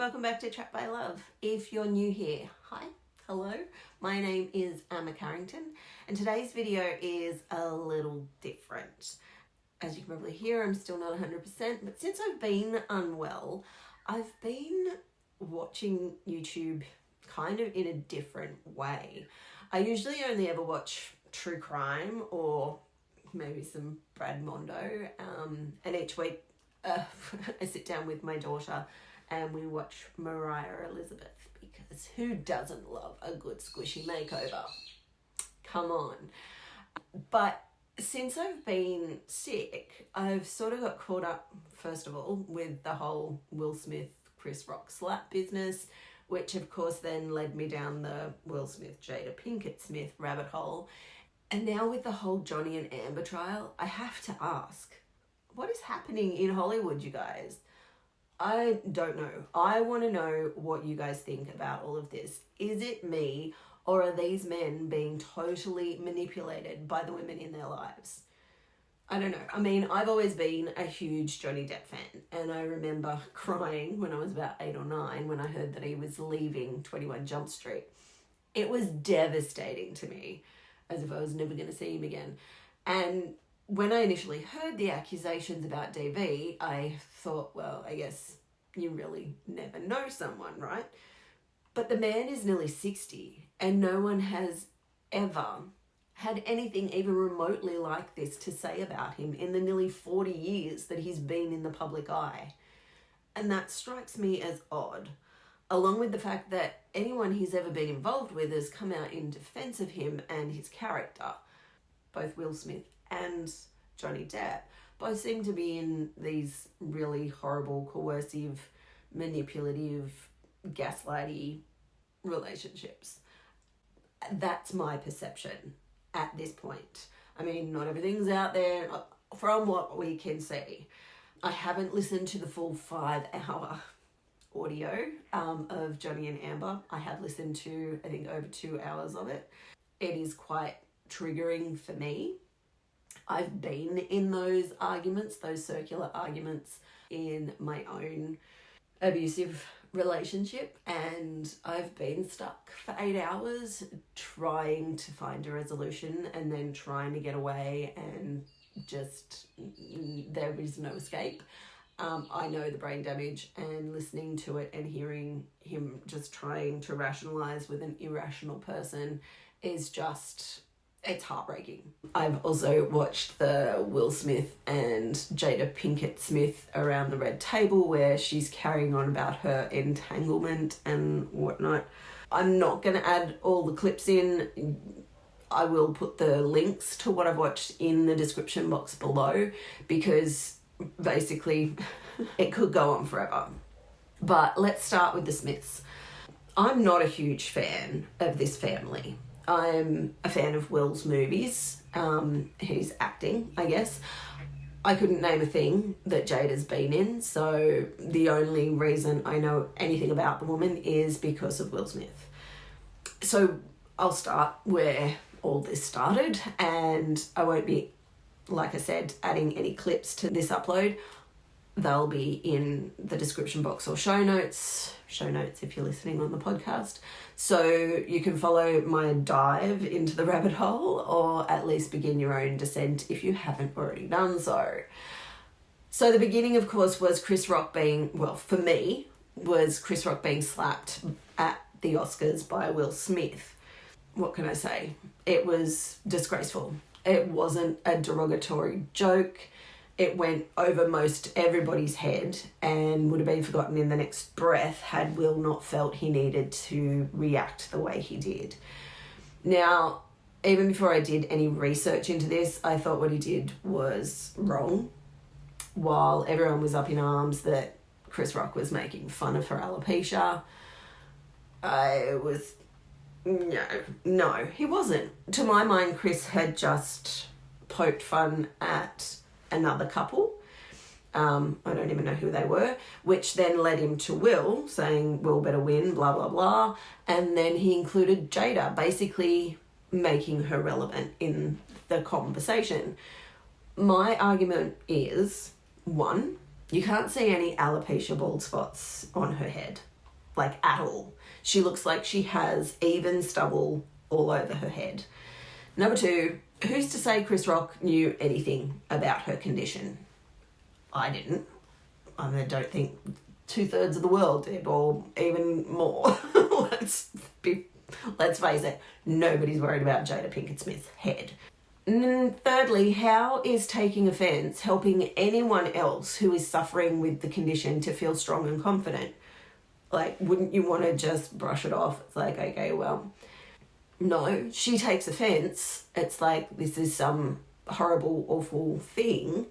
welcome back to Chat by Love. If you're new here, hi, hello, my name is Emma Carrington and today's video is a little different. As you can probably hear, I'm still not 100%, but since I've been unwell, I've been watching YouTube kind of in a different way. I usually only ever watch true crime or maybe some Brad Mondo, and each week I sit down with my daughter and we watch Mariah Elizabeth, because who doesn't love a good squishy makeover? Come on. But since I've been sick, I've sort of got caught up, first of all, with the whole Will Smith, Chris Rock slap business, which of course then led me down the Will Smith, Jada Pinkett Smith rabbit hole. And now with the whole Johnny and Amber trial, I have to ask, what is happening in Hollywood, you guys? I don't know. I want to know what you guys think about all of this. Is it me, or are these men being totally manipulated by the women in their lives? I don't know. I mean, I've always been a huge Johnny Depp fan, and I remember crying when I was about 8 or 9 when I heard that he was leaving 21 Jump Street. It was devastating to me, as if I was never going to see him again. And when I initially heard the accusations about DV, I thought, well, I guess you really never know someone, right? But the man is nearly 60 and no one has ever had anything even remotely like this to say about him in the nearly 40 years that he's been in the public eye. And that strikes me as odd, along with the fact that anyone he's ever been involved with has come out in defense of him and his character. Both Will Smith and Johnny Depp both seem to be in these really horrible, coercive, manipulative, gaslighty relationships. That's my perception at this point. I mean, not everything's out there from what we can see. I haven't listened to the full 5-hour audio of Johnny and Amber. I have listened to, I think, over 2 hours of it. It is quite triggering for me. I've been in those arguments, those circular arguments, in my own abusive relationship, and I've been stuck for 8 hours trying to find a resolution and then trying to get away, and just there is no escape. I know the brain damage, and listening to it and hearing him just trying to rationalize with an irrational person is just, it's heartbreaking. I've also watched the Will Smith and Jada Pinkett Smith around the red table, where she's carrying on about her entanglement and whatnot. I'm not going to add all the clips in. I will put the links to what I've watched in the description box below, because basically it could go on forever. But let's start with the Smiths. I'm not a huge fan of this family. I'm a fan of Will's movies. He's acting, I guess. I couldn't name a thing that Jada's been in, so the only reason I know anything about the woman is because of Will Smith. So I'll start where all this started, and I won't be, like I said, adding any clips to this upload. They'll be in the description box or show notes if you're listening on the podcast. So you can follow my dive into the rabbit hole, or at least begin your own descent if you haven't already done so. So the beginning, of course, was Chris Rock being, well, for me, was Chris Rock being slapped at the Oscars by Will Smith. What can I say? It was disgraceful. It wasn't a derogatory joke. It went over most everybody's head and would have been forgotten in the next breath had Will not felt he needed to react the way he did. Now, even before I did any research into this, I thought what he did was wrong. While everyone was up in arms that Chris Rock was making fun of her alopecia, no, he wasn't. To my mind, Chris had just poked fun at another couple. I don't even know who they were, which then led him to Will, saying Will better win, blah, blah, blah. And then he included Jada, basically making her relevant in the conversation. My argument is, one, you can't see any alopecia bald spots on her head. like at all. She looks like she has even stubble all over her head. Number 2, who's to say Chris Rock knew anything about her condition? I didn't. I mean, I don't think 2/3 of the world did, or even more. Let's face it, nobody's worried about Jada Pinkett Smith's head. Thirdly, how is taking offence helping anyone else who is suffering with the condition to feel strong and confident? Like, wouldn't you want to just brush it off? It's like, okay, well, no, she takes offence. It's like, this is some horrible, awful thing.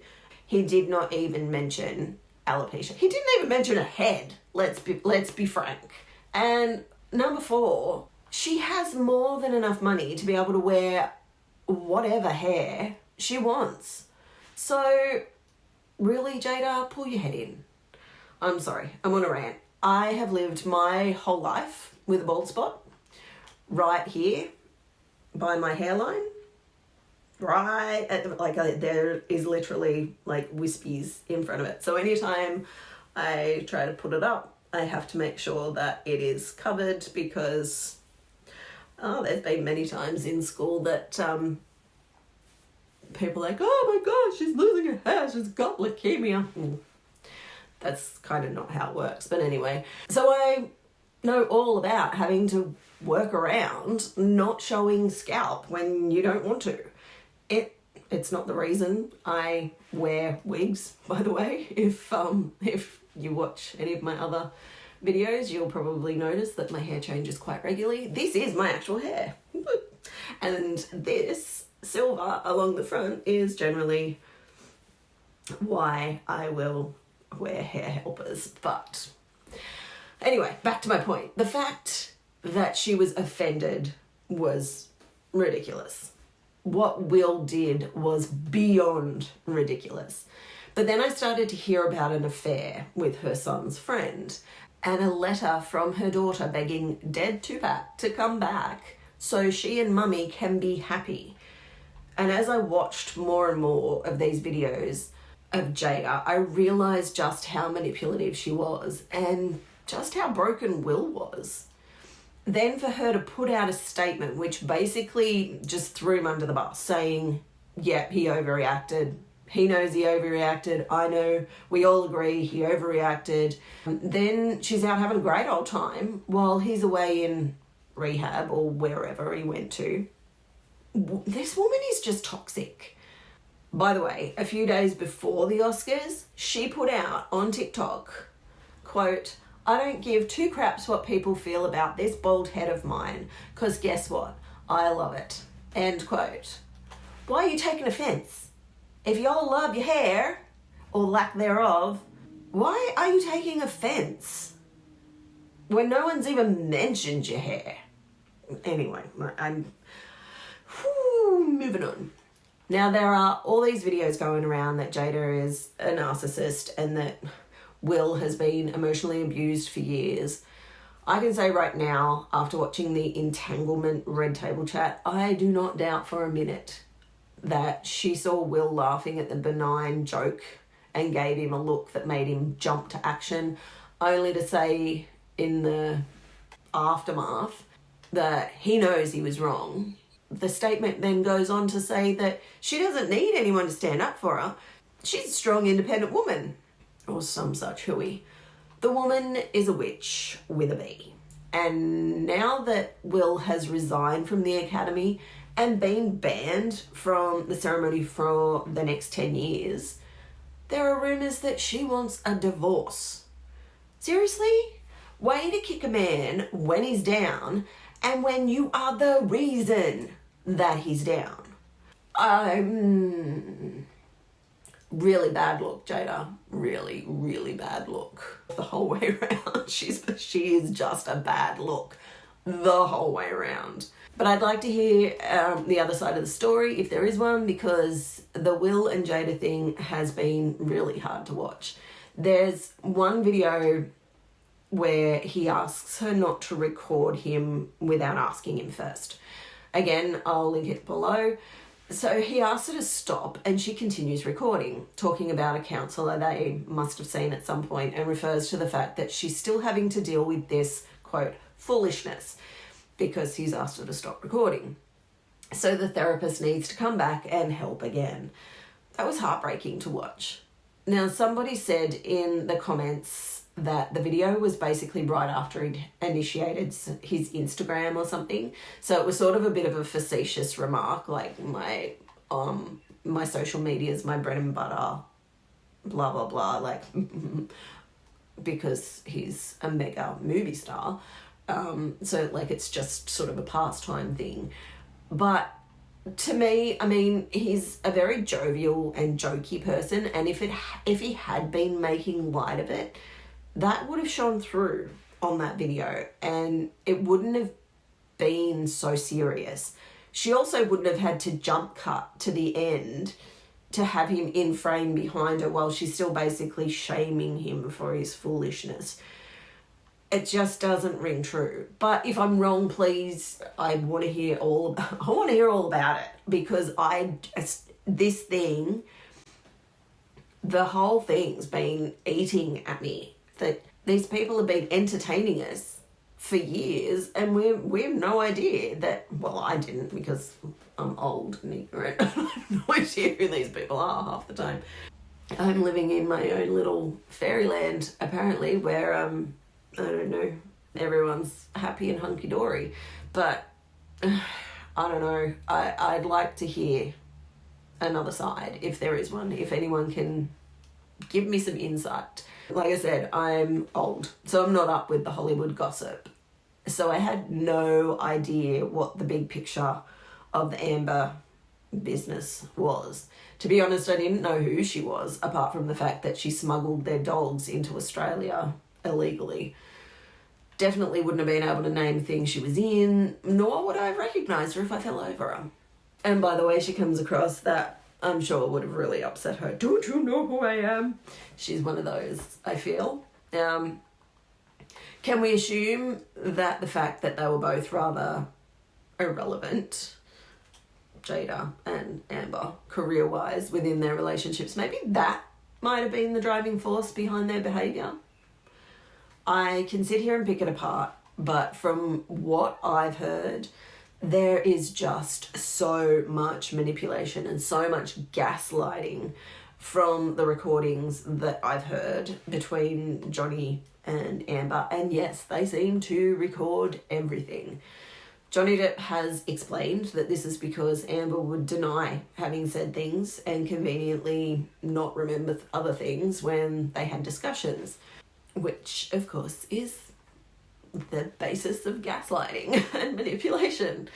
He did not even mention alopecia. He didn't even mention a head. Let's be frank. And number 4, she has more than enough money to be able to wear whatever hair she wants. So really, Jada, pull your head in. I'm sorry, I'm on a rant. I have lived my whole life with a bald spot right here by my hairline. Right at the, like, there is literally like wispies in front of it. So anytime I try to put it up, I have to make sure that it is covered, because there's been many times in school that people are like, oh my gosh, she's losing her hair, she's got leukemia. That's kind of not how it works. But anyway, so I know all about having to work around not showing scalp when you don't want to. It's not the reason I wear wigs, by the way. If you watch any of my other videos, you'll probably notice that my hair changes quite regularly. This is my actual hair. And this silver along the front is generally why I will wear hair helpers. But anyway, back to my point. The fact that she was offended was ridiculous. What Will did was beyond ridiculous. But then I started to hear about an affair with her son's friend, and a letter from her daughter begging dead Tupac to come back so she and mummy can be happy. And as I watched more and more of these videos of Jada, I realised just how manipulative she was and just how broken Will was. Then for her to put out a statement which basically just threw him under the bus, saying, yep, he overreacted. He knows he overreacted. I know, we all agree he overreacted. Then she's out having a great old time while he's away in rehab or wherever he went to. This woman is just toxic. By the way, a few days before the Oscars, she put out on TikTok, quote, I don't give 2 craps what people feel about this bald head of mine, because guess what? I love it. End quote. Why are you taking offence? If y'all love your hair, or lack thereof, why are you taking offence when no one's even mentioned your hair? Anyway, I'm moving on. Now, there are all these videos going around that Jada is a narcissist and that Will has been emotionally abused for years. I can say right now, after watching the Entanglement Red Table Chat, I do not doubt for a minute that she saw Will laughing at the benign joke and gave him a look that made him jump to action, only to say in the aftermath that he knows he was wrong. The statement then goes on to say that she doesn't need anyone to stand up for her. She's a strong, independent woman, or some such hooey. The woman is a witch with a B. And now that Will has resigned from the academy and been banned from the ceremony for the next 10 years, there are rumours that she wants a divorce. Seriously? Way to kick a man when he's down and when you are the reason that he's down. Really bad look, Jada. Really, really bad look. The whole way around. She is just a bad look the whole way around. But I'd like to hear the other side of the story, if there is one, because the Will and Jada thing has been really hard to watch. There's one video where he asks her not to record him without asking him first. Again, I'll link it below. So he asks her to stop and she continues recording, talking about a counsellor they must have seen at some point, and refers to the fact that she's still having to deal with this, quote, foolishness, because he's asked her to stop recording. So the therapist needs to come back and help again. That was heartbreaking to watch. Now, somebody said in the comments that the video was basically right after he'd initiated his Instagram or something. So it was sort of a bit of a facetious remark, like my social media is my bread and butter, blah, blah, blah, like, because he's a mega movie star. So like it's just sort of a pastime thing. But to me, I mean, he's a very jovial and jokey person, and if he had been making light of it, that would have shone through on that video and it wouldn't have been so serious. She also wouldn't have had to jump cut to the end to have him in frame behind her while she's still basically shaming him for his foolishness. It just doesn't ring true. But if I'm wrong, please, I want to hear all about it, because the whole thing's been eating at me, that these people have been entertaining us for years and we have no idea that, well, I didn't, because I'm old and ignorant. I have no idea who these people are half the time. I'm living in my own little fairyland, apparently, where, I don't know, everyone's happy and hunky-dory. But, I don't know, I'd like to hear another side, if there is one, if anyone can give me some insight. Like I said, I'm old, so I'm not up with the Hollywood gossip. So I had no idea what the big picture of the Amber business was. To be honest, I didn't know who she was, apart from the fact that she smuggled their dogs into Australia illegally. Definitely wouldn't have been able to name things she was in, nor would I have recognised her if I fell over her. And by the way she comes across, that I'm sure would have really upset her. Don't you know who I am? She's one of those, I feel. Can we assume that the fact that they were both rather irrelevant, Jada and Amber, career-wise within their relationships, maybe that might have been the driving force behind their behaviour? I can sit here and pick it apart, but from what I've heard, there is just so much manipulation and so much gaslighting from the recordings that I've heard between Johnny and Amber. And yes, they seem to record everything. Johnny Depp has explained that this is because Amber would deny having said things and conveniently not remember other things when they had discussions, which of course is the basis of gaslighting and manipulation.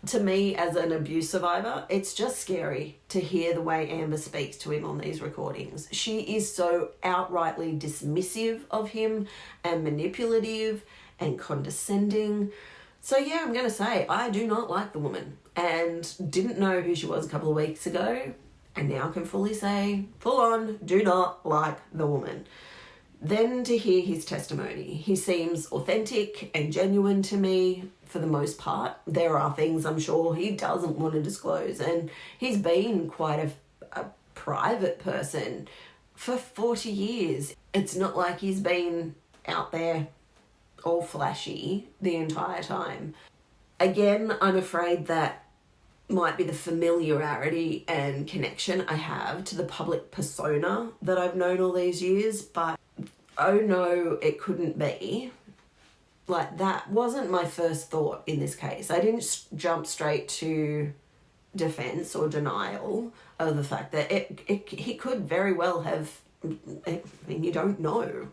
To me, as an abuse survivor, it's just scary to hear the way Amber speaks to him on these recordings. She is so outrightly dismissive of him and manipulative and condescending. So yeah, I'm going to say I do not like the woman, and didn't know who she was a couple of weeks ago, and now can fully say, full on, do not like the woman. Then to hear his testimony, he seems authentic and genuine to me for the most part. There are things I'm sure he doesn't want to disclose, and he's been quite a private person for 40 years. It's not like he's been out there all flashy the entire time. Again, I'm afraid that might be the familiarity and connection I have to the public persona that I've known all these years, but oh no, it couldn't be. Like, that wasn't my first thought in this case. I didn't jump straight to defense or denial of the fact that he could very well have, I mean, you don't know.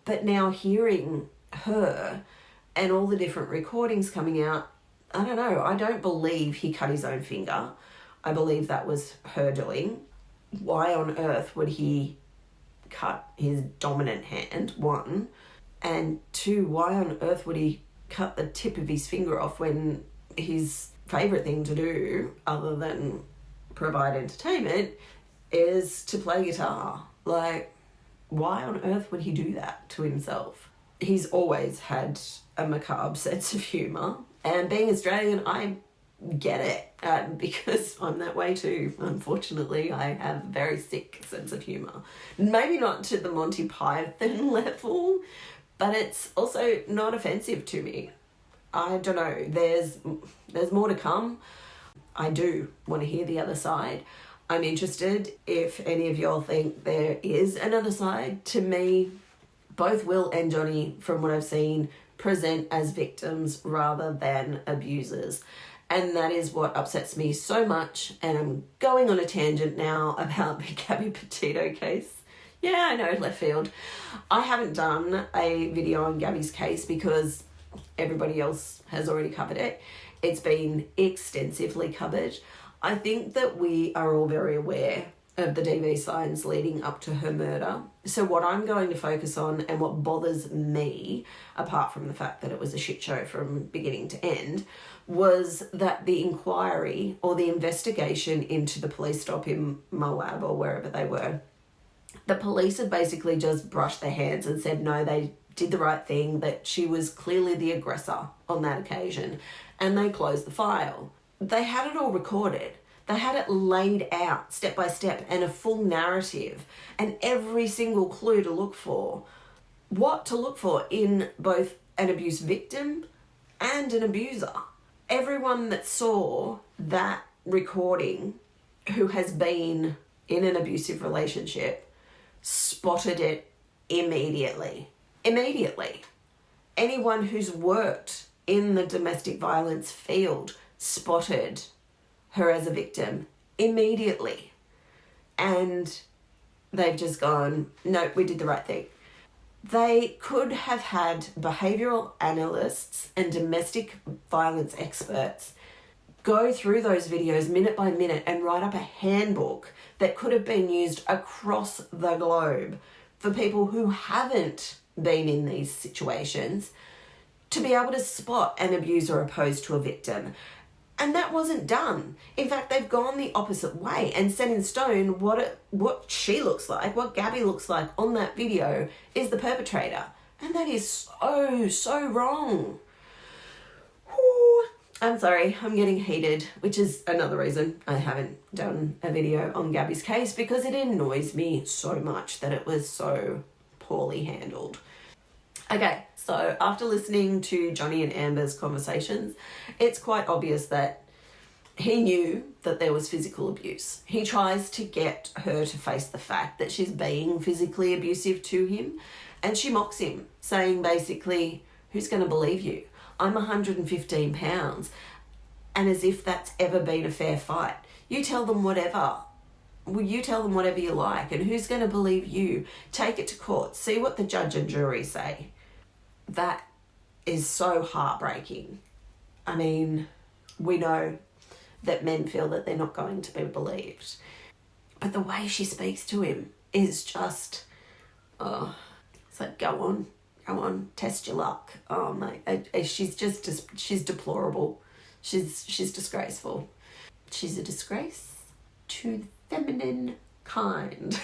But now hearing her and all the different recordings coming out, I don't know, I don't believe he cut his own finger. I believe that was her doing. Why on earth would he cut his dominant hand, one? And two, why on earth would he cut the tip of his finger off when his favourite thing to do, other than provide entertainment, is to play guitar? Like, why on earth would he do that to himself? He's always had a macabre sense of humour. And being Australian, I get it because I'm that way too. Unfortunately, I have a very sick sense of humour. Maybe not to the Monty Python level, but it's also not offensive to me. I don't know. There's more to come. I do want to hear the other side. I'm interested if any of y'all think there is another side. To me, both Will and Johnny, from what I've seen, present as victims rather than abusers. And that is what upsets me so much. And I'm going on a tangent now about the Gabby Petito case. Yeah, I know, left field. I haven't done a video on Gabby's case because everybody else has already covered it. It's been extensively covered. I think that we are all very aware of the DV signs leading up to her murder. So what I'm going to focus on and what bothers me, apart from the fact that it was a shit show from beginning to end, was that the inquiry or the investigation into the police stop in Moab or wherever they were, the police had basically just brushed their hands and said, no, they did the right thing, that she was clearly the aggressor on that occasion, and they closed the file. They had it all recorded. They had it laid out step by step and a full narrative and every single clue to look for. What to look for in both an abuse victim and an abuser. Everyone that saw that recording who has been in an abusive relationship spotted it immediately. Immediately. Anyone who's worked in the domestic violence field spotted her as a victim immediately. And they've just gone, no, we did the right thing. They could have had behavioural analysts and domestic violence experts go through those videos minute by minute and write up a handbook that could have been used across the globe for people who haven't been in these situations to be able to spot an abuser opposed to a victim. And that wasn't done. In fact, they've gone the opposite way and set in stone what she looks like, what Gabby looks like on that video is the perpetrator. And that is so wrong. Whew. I'm sorry, I'm getting heated, which is another reason I haven't done a video on Gabby's case, because it annoys me so much that it was so poorly handled. Okay, so after listening to Johnny and Amber's conversations, it's quite obvious that he knew that there was physical abuse. He tries to get her to face the fact that she's being physically abusive to him, and she mocks him, saying basically, who's going to believe you? I'm 115 pounds, and as if that's ever been a fair fight. You tell them whatever. You tell them whatever you like, and who's going to believe you? Take it to court. See what the judge and jury say. That is so heartbreaking. I mean, we know that men feel that they're not going to be believed. But the way she speaks to him is just, it's like, go on, test your luck. Oh, mate, she's deplorable. She's disgraceful. She's a disgrace to the feminine kind.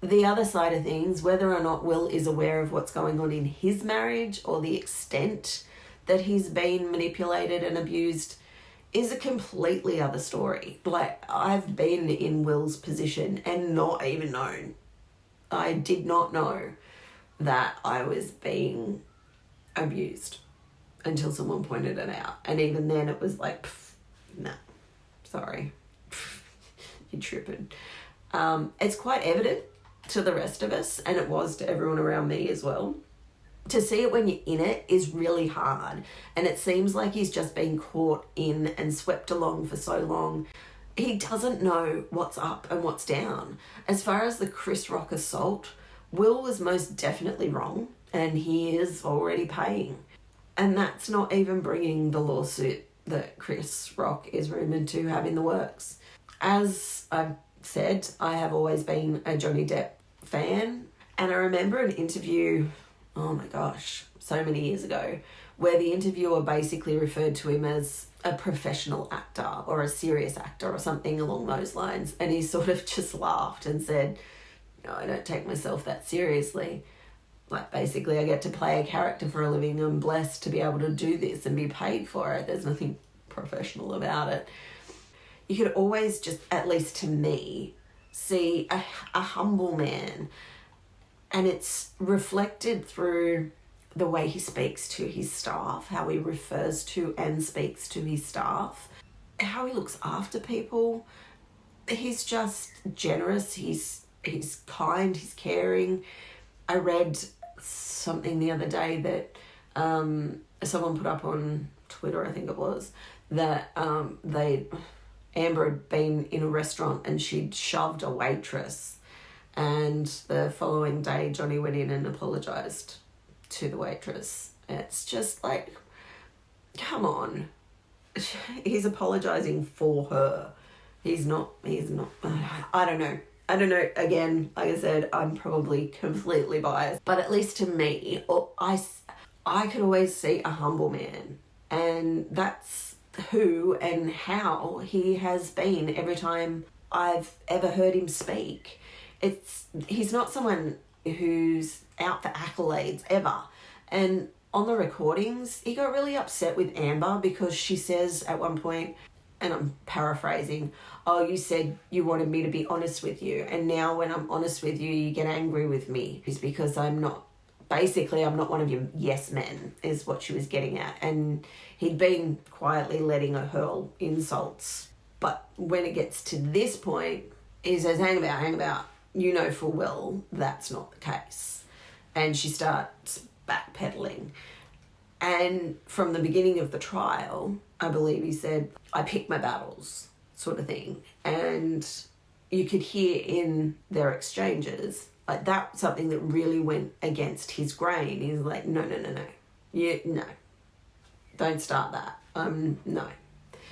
The other side of things, whether or not Will is aware of what's going on in his marriage or the extent that he's been manipulated and abused, is a completely other story. Like, I've been in Will's position and not even known. I did not know that I was being abused until someone pointed it out. And even then it was like, nah, sorry, you're tripping. It's quite evident to the rest of us, and it was to everyone around me as well. To see it when you're in it is really hard, and it seems like he's just been caught in and swept along for so long. He doesn't know what's up and what's down. As far as the Chris Rock assault, Will was most definitely wrong, and he is already paying. And that's not even bringing the lawsuit that Chris Rock is rumoured to have in the works. As I've said, I have always been a Johnny Depp fan, and I remember an interview, oh my gosh, so many years ago, where the interviewer basically referred to him as a professional actor or a serious actor or something along those lines, and he sort of just laughed and said, no, I don't take myself that seriously. like basically I get to play a character for a living. I'm blessed to be able to do this and be paid for it. There's nothing professional about it. You could always just, at least to me, see a humble man, and it's reflected through the way he speaks to his staff, how he refers to and speaks to his staff, how he looks after people. He's just generous, he's kind, he's caring. I read something the other day that someone put up on Twitter, I think it was, that Amber had been in a restaurant and she'd shoved a waitress, and the following day Johnny went in and apologised to the waitress. It's just like, come on. He's apologising for her. He's not, I don't know. Again, like I said, I'm probably completely biased, but at least to me, I could always see a humble man, and that's who and how he has been every time I've ever heard him speak. He's not someone who's out for accolades ever. And on the recordings, he got really upset with Amber because she says at one point, and I'm paraphrasing, "Oh, you said you wanted me to be honest with you, and now when I'm honest with you, you get angry with me." It's because I'm not one of your yes men, is what she was getting at. And he'd been quietly letting her hurl insults. But when it gets to this point, he says, hang about. You know full well that's not the case. And she starts backpedaling. And from the beginning of the trial, I believe he said, I pick my battles, sort of thing. And you could hear in their exchanges, like that's something that really went against his grain. He's like, no. No. Don't start that. No.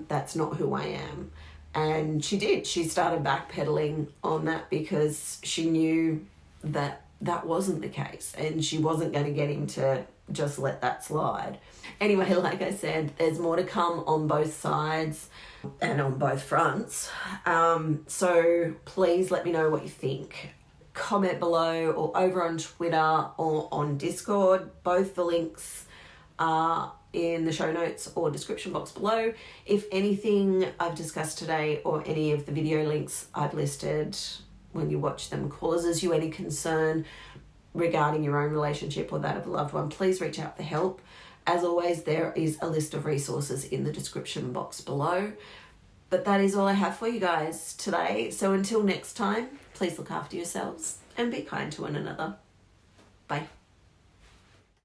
That's not who I am. And she did. She started backpedaling on that because she knew that that wasn't the case and she wasn't going to get him to just let that slide. Anyway, like I said, there's more to come on both sides and on both fronts. So please let me know what you think. Comment below or over on Twitter or on Discord. Both the links are in the show notes or description box below. If anything I've discussed today or any of the video links I've listed when you watch them causes you any concern regarding your own relationship or that of a loved one, please reach out for help. As always, there is a list of resources in the description box below. But that is all I have for you guys today. So until next time, please look after yourselves and be kind to one another. Bye.